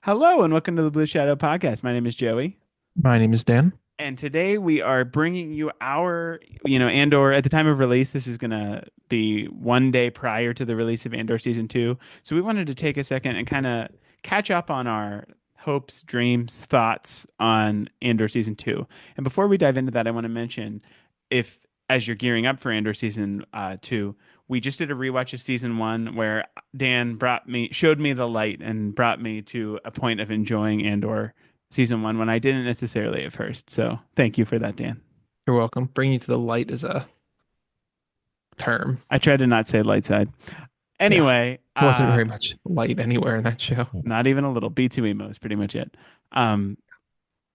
Hello and welcome to the Blue Shadow Podcast. My name is Joey, My name is Dan. and today we are bringing you Andor. At the time of release, this is gonna be one day prior to the release of Andor season two. So we wanted to take a second and kind of catch up on our hopes, dreams, thoughts on Andor season two. And before we dive into that, I want to mention if as you're gearing up for Andor season two, we just did a rewatch of season one where showed me the light and brought me to a point of enjoying Andor season one when I didn't necessarily at first. So thank you for that, Dan. You're welcome. Bring you to the light is a term. I tried to not say light side. Yeah. Anyway, Wasn't very much light anywhere in that show. not even a little. B2 emo is pretty much it. Um,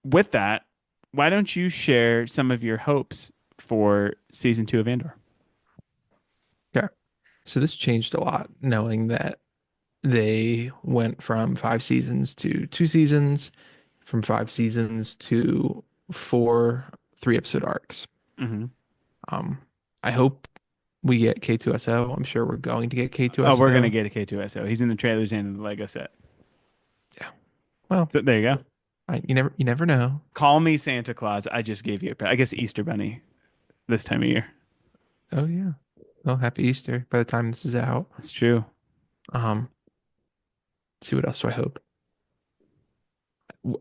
with that, why don't you share some of your hopes for season two of Andor? Yeah. So this changed a lot, knowing that they went from 5 seasons to 2 seasons, from 5 seasons to four 3 episode arcs. Hmm. Um, I hope we get K2SO. I'm sure we're going to get Oh, we're gonna K2SO. get a K2SO. He's in the trailers and in the Lego set. Yeah. Well, So there you go. you never know. Call me Santa Claus. I just gave you I guess Easter Bunny this time of year. Oh yeah. Well, happy Easter by the time this is out. That's true. Um, see what else do I hope?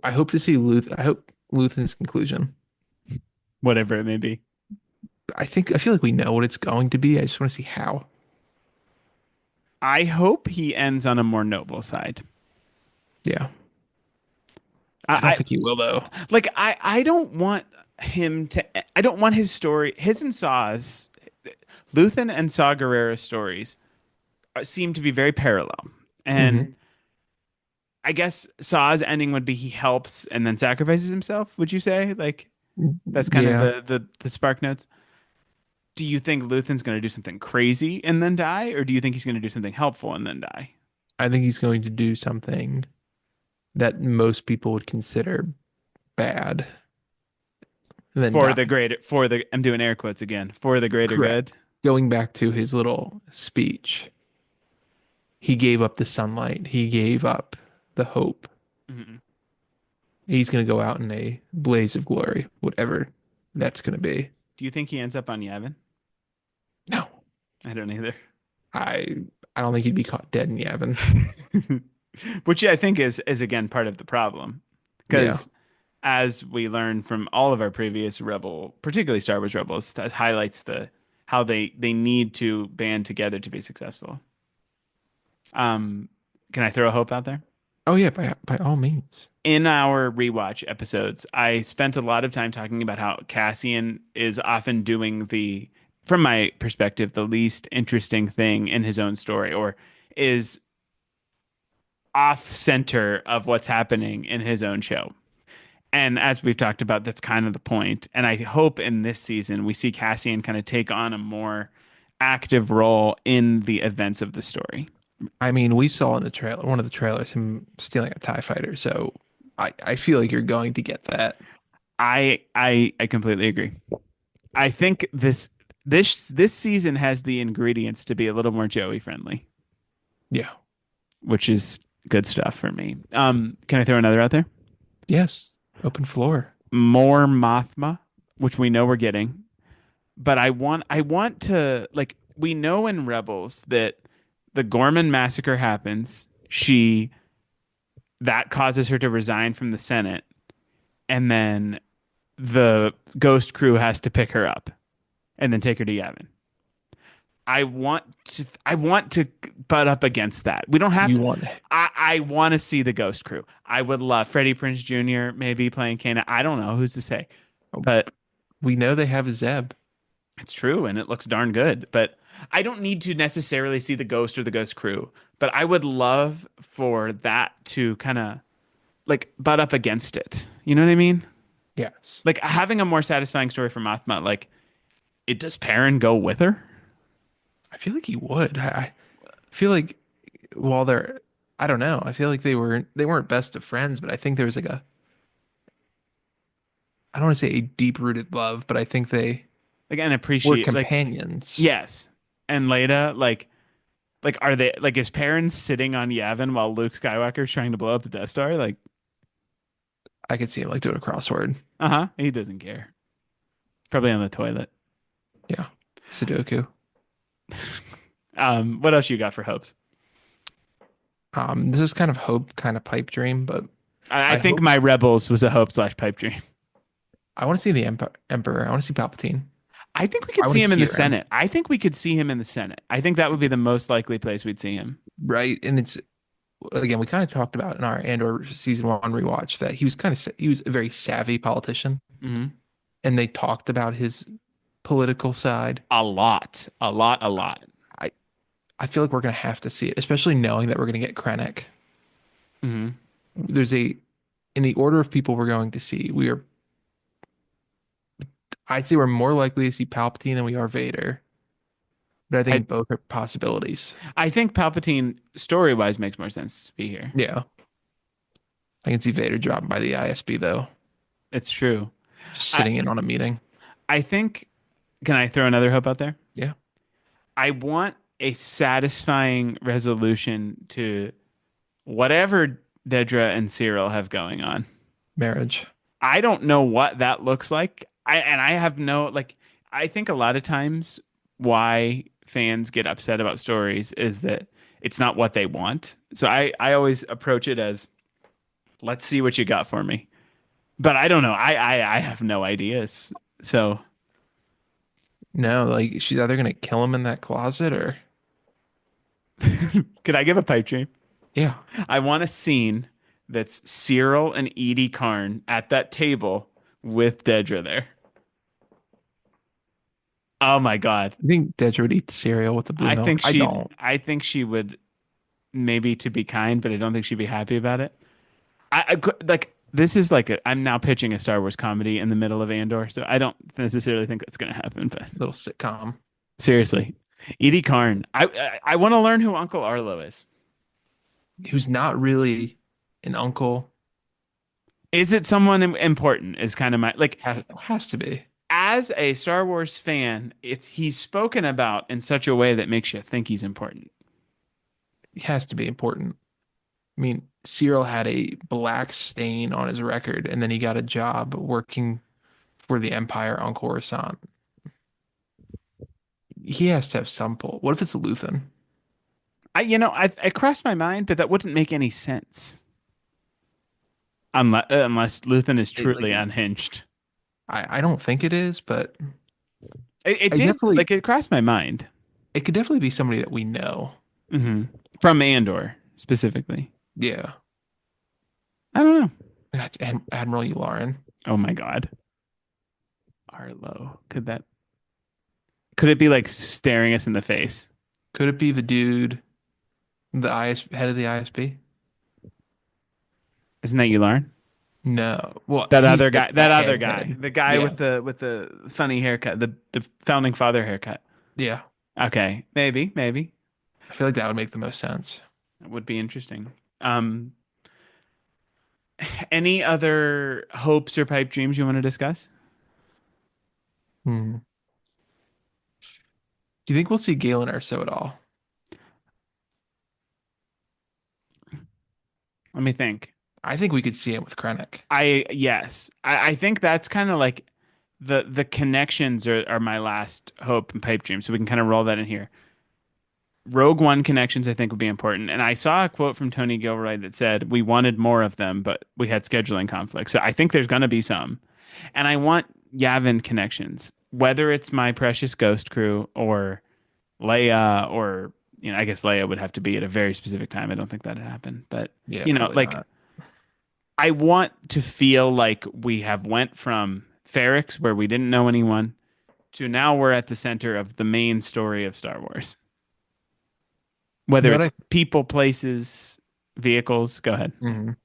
I hope to see Luth. I hope Luthen's conclusion. Whatever it may be. I feel like we know what it's going to be. I just want to see how. I hope he ends on a more noble side. Yeah. I don't I think he will though. I don't want him to. I don't want his story. His and Saw's, Luthen and Saw Gerrera's stories seem to be very parallel. And Hmm. I guess Saw's ending would be he helps and then sacrifices himself. Would you say that's kind of Yeah. the spark notes? Do you think Luthen's going to do something crazy and then die, or do you think he's going to do something helpful and then die I think he's going to do something that most people would consider bad and then for the die. greater for the I'm doing air quotes again for the greater good? Correct. Going back to his little speech, he gave up the sunlight. He gave up the hope. Mhm. He's going to go out in a blaze of glory, whatever that's going to be. Do you think he ends up on Yavin? No. I don't either. I I don't think he'd be caught dead in Yavin. Which I think is again part of the problem, Yeah. because as we learned from all of our previous Rebel, particularly Star Wars Rebels, that highlights the how they need to band together to be successful. Um, can I throw a hope out there? Oh yeah, by all means. In our rewatch episodes, I spent a lot of time talking about how Cassian is often doing from my perspective, the least interesting thing in his own story, or is off center of what's happening in his own show. And as we've talked about, that's kind of the point. And I hope in this season we see Cassian kind of take on a more active role in the events of the story. I mean, we saw in the trailer, one of the trailers, him stealing a TIE fighter. So I feel like you're going to get that. I completely agree. I think this season has the ingredients to be a little more Joey friendly, Yeah. which is good stuff for me. Can I throw another out there? Yes. Open floor. More Mothma, which we know we're getting, but I want to we know in Rebels that the Gorman massacre happens. That causes her to resign from the Senate, and then the Ghost crew has to pick her up and then take her to Yavin. I want to butt up against that. We don't have You to. want I want to see the Ghost crew. I would love Freddie Prinze Jr. maybe playing Kana. I don't know who's to say, but we know they have Zeb. it's true and it looks darn good. But I don't need to necessarily see the Ghost or the Ghost crew. But I would love for that to kind of butt up against it. You know what I mean? Yes. Like having a more satisfying story for Mothma. Like, it does Perrin go with her? I feel like he would. I feel like while they're I don't know. I feel like they weren't best of friends, but I think there was like a I don't want to say a deep-rooted love, but I think they Like, and were appreciate companions. yes. And Leda, like Like, are they like his parents sitting on Yavin while Luke Skywalker's trying to blow up the Death Star? Like, I could see him like doing a crossword. uh-huh, he doesn't care. Probably on the toilet. Yeah. Sudoku. What else you got for hopes? This is kind of hope, kind of pipe dream, but I I think hope my Rebels was a hope slash pipe dream. I want to see the Emperor. I want to see Palpatine. I think we I could want see to him in the hear him, Senate. I think we could see him in the Senate. I think that would be the most likely place we'd see him. right? And it's again, we kind of talked about in our Andor season one rewatch that he was a very savvy politician, Hmm. and they talked about his political side. A lot, a lot, a lot. I I feel like we're gonna have to see it, especially knowing that we're gonna get Krennic. Hmm. There's a in the order of people we're going to see, I'd say we're more likely to see Palpatine than we are Vader, but I I think both are possibilities. I think Palpatine story wise makes more sense to be here. Yeah, I can see Vader dropping by the ISB though, It's true. just I sitting in on a meeting. I think. Can I throw another hope out there? Yeah, I want a satisfying resolution to whatever Dedra and Cyril have going on. marriage. I don't know what that looks like. I have no like I think a lot of times why fans get upset about stories is that it's not what they want. So I always approach it as let's see what you got for me. But I don't know. I have no ideas. So No, like she's either gonna kill him in that closet or could I give a pipe dream? yeah. I want a scene that's Cyril and Edie Karn at that table with Dedra there. Oh my God. You think Dedra would eat cereal with the blue milk? I don't. I think she would maybe to be kind, but I don't think she'd be happy about it. Like this is like I'm now pitching a Star Wars comedy in the middle of Andor, so I don't necessarily think that's going to happen. But Little sitcom. seriously, Edie Karn, I want to learn who Uncle Arlo is. Who's not really an uncle. Is it someone important? Is kind of my like Has to be. as a Star Wars fan, he's spoken about in such a way that makes you think he's important. He has to be important. I mean, Cyril had a black stain on his record, and then he got a job working for the Empire on Coruscant. He has to have some pull. What if it's Luthen? I crossed my mind, but that wouldn't make any sense unless Luthen is Like, truly unhinged. I don't think it is, but It I did definitely like it crossed my mind. it could definitely be somebody that we know. Hmm. From Andor specifically. Yeah, I don't know. that's Admiral Yularen. Oh my God, Arlo. Could it be like staring us in the face? Could it be the dude, the head of the ISB? Isn't that Yularen? No. Well, That he's other the, guy, the that other guy, head. the guy Yeah. with the funny haircut, the founding father haircut. Yeah. Okay, maybe I feel like that would make the most sense. that would be interesting. Any other hopes or pipe dreams you want to discuss? Hmm. Do you think we'll see Galen Erso at all? Let me think. I think we could see him with Krennic. Yes, I think that's kind of like the connections are my last hope and pipe dream. So we can kind of roll that in here. Rogue One connections, I think, would be important. And I saw a quote from Tony Gilroy that said we wanted more of them, but we had scheduling conflicts. So I think there's going to be some. And I want Yavin connections, whether it's my precious Ghost crew or Leia, or I guess Leia would have to be at a very specific time. I don't think that'd happen, but Yeah, probably like not. I want to feel like we have went from Ferrix, where we didn't know anyone, to now we're at the center of the main story of Star Wars. You Whether know it's what people, places, vehicles. Go ahead. Mhm.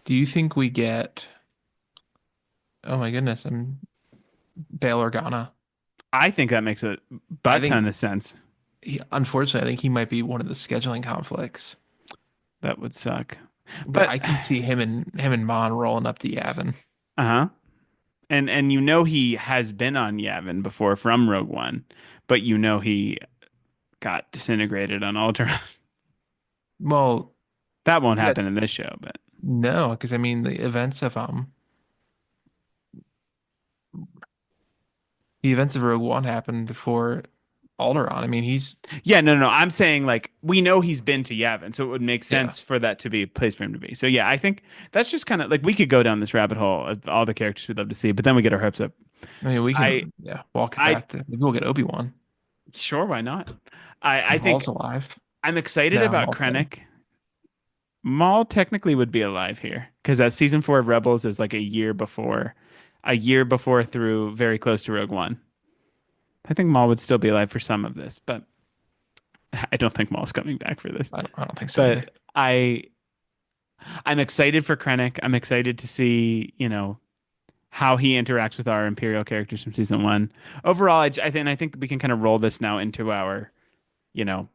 Do you think we get? Oh my goodness, I'm Bail Organa. I think that makes a I butt think ton of sense. unfortunately, I think he might be one of the scheduling conflicts. That would suck. But But I can see him and Mon rolling up to Yavin. uh-huh. And he has been on Yavin before from Rogue One, but he got disintegrated on Ultron. Well, That won't yeah, happen in this show, but no, because I mean the events of Rogue One happened before Alderaan. I mean, he's yeah, no, no, no. I'm saying like we know he's been to Yavin, so it would make yeah. sense for that to be a place for him to be. So yeah, I think that's just kind of like we could go down this rabbit hole of all the characters we'd love to see, but then we get our hopes up. I mean, we I, can walk it I, back to maybe we'll get Obi-Wan sure, why not? I if think Maul's alive. I'm excited No, about Maul's dead. Krennic. Maul technically would be alive here because that season 4 of Rebels is like a year before through very close to Rogue One. I think Maul would still be alive for some of this, but I don't think Maul's coming back for this. I don't think so either. But I'm excited for Krennic. I'm excited to see, you know, how he interacts with our Imperial characters from season 1. Overall, I think we can kind of roll this now into our, you know,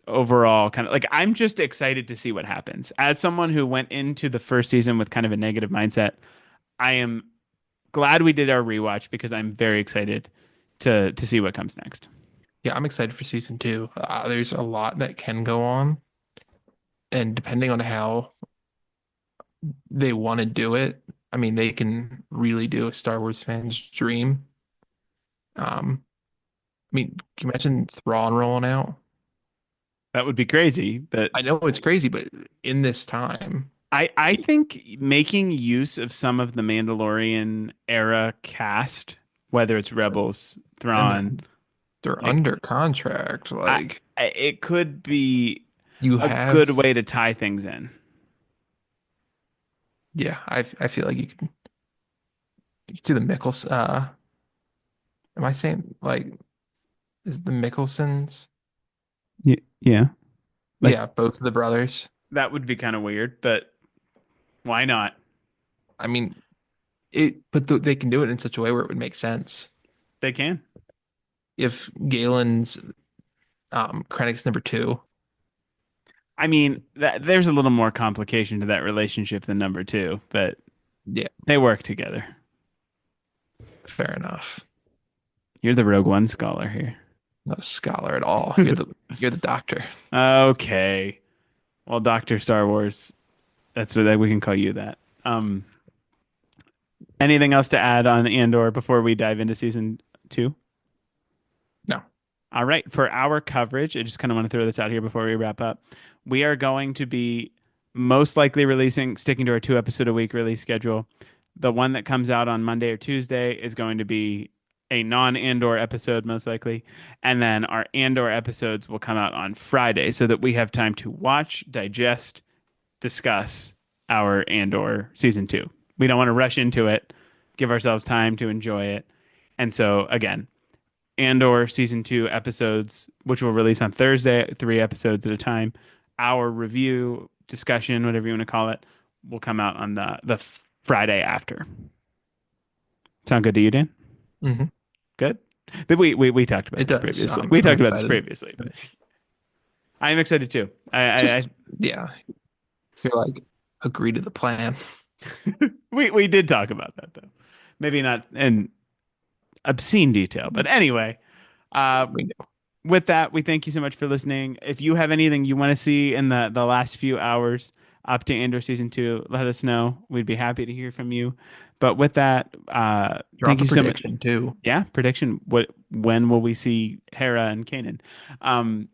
overall kind of like I'm just excited to see what happens. As someone who went into the first season with kind of a negative mindset, I am glad we did our rewatch because I'm very excited to see what comes next. Yeah, I'm excited for season two. There's a lot that can go on, and depending on how they want to do it, I mean, they can really do a Star Wars fan's dream. I mean, can you imagine Thrawn rolling out? That would be crazy, but I know it's crazy, but in this time, I think making use of some of the Mandalorian era cast, whether it's Rebels, and Thrawn, they're like under contract. I, Like it could be you a good have, way to tie things in. yeah, I feel like you could do the Mickles. Am I saying like is the Mickelsons? Yeah, like Yeah, both of the brothers. that would be kind of weird, but why not? I mean, but they can do it in such a way where it would make sense. They can. If Galen's Krennic's number two, I mean, there's a little more complication to that relationship than number two, but yeah, they work together. fair enough. You're the Rogue One scholar here. Not a scholar at all. You're the doctor. Okay. Well, Doctor Star Wars, that's what we can call you that. Anything else to add on Andor before we dive into season 2? No. All right, for our coverage, I just kind of want to throw this out here before we wrap up. We are going to be most likely sticking to our 2 episode a week release schedule. The one that comes out on Monday or Tuesday is going to be a non-Andor episode, most likely. And then our Andor episodes will come out on Friday so that we have time to watch, digest, discuss our Andor season 2. We don't want to rush into it, give ourselves time to enjoy it. And so, again, Andor season 2 episodes, which will release on Thursday, 3 episodes at a time. Our review, discussion, whatever you want to call it, will come out on the Friday after. Sound good to you, Dan? Hmm. Good. We talked about It this does. previously. We I'm talked about this excited. previously, but I am excited too. I Just yeah, you're like agree to the plan. we did talk about that though. Maybe not in obscene detail, but anyway. Uh, We know. with that, we thank you so much for listening. If you have anything you want to see in the last few hours up to Andor season 2, let us know. We'd be happy to hear from you. But with that, thank Drop a you so much. prediction too. Yeah, prediction. When will we see Hera and Kanan? Um,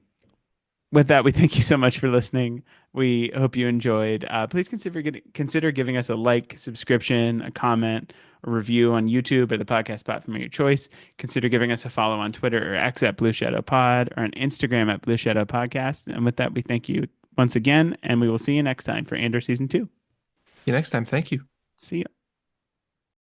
with that, we thank you so much for listening. We hope you enjoyed. Please consider giving us a like, subscription, a comment, a review on YouTube or the podcast platform of your choice. Consider giving us a follow on Twitter or X at Blue Shadow Pod or on Instagram at Blue Shadow Podcast. And with that, we thank you once again, and we will see you next time for Andor Season 2. See you next time. Thank you. See you.